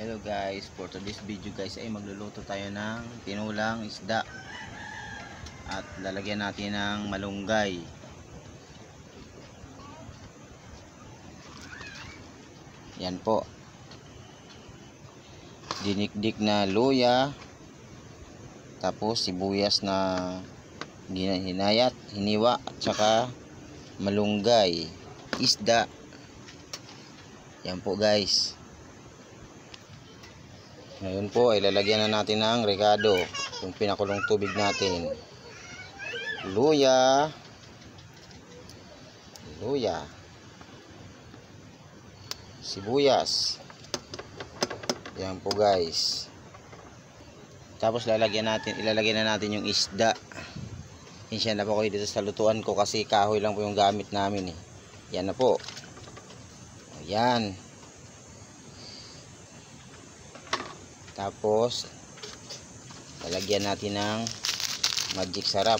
Hello guys, for today's video guys ay magluluto tayo ng tinulang isda at lalagyan natin ng malunggay. Yan po, dinikdik na luya, tapos sibuyas na hinayat, hiniwa, at saka malunggay, isda. Yan po guys. Ngayon po ay lalagyan na natin ng rekado, yung pinakulong tubig natin. Luya, sibuyas. Yan po guys. Tapos ilalagay na natin yung isda. Hinsya na po kayo dito sa lutuan ko kasi kahoy lang po yung gamit namin eh. Yan na po. Ayan. Tapos lalagyan natin ng magic sarap.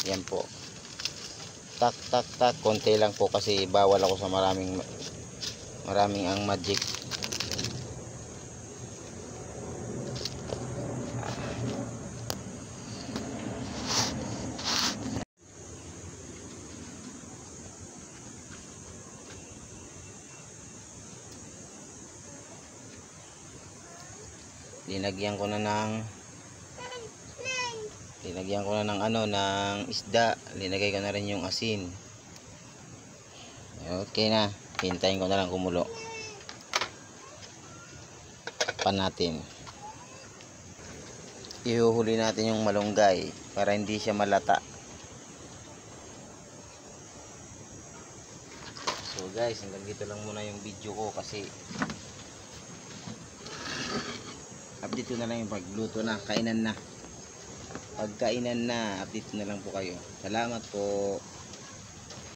Yan po. Tak tak tak, konti lang po kasi bawal ako sa maraming ang magic. Linagyan ko na ng isda. Linagay ko na rin yung asin. Okay na. Hintayin ko na lang kumulo. Pan natin. Ihuhuli natin yung malunggay para hindi siya malata. So guys, hanggang dito lang muna yung video ko kasi update ko na lang yung pagluto na, kainan na. Pagkainan na, update na lang po kayo. Salamat po.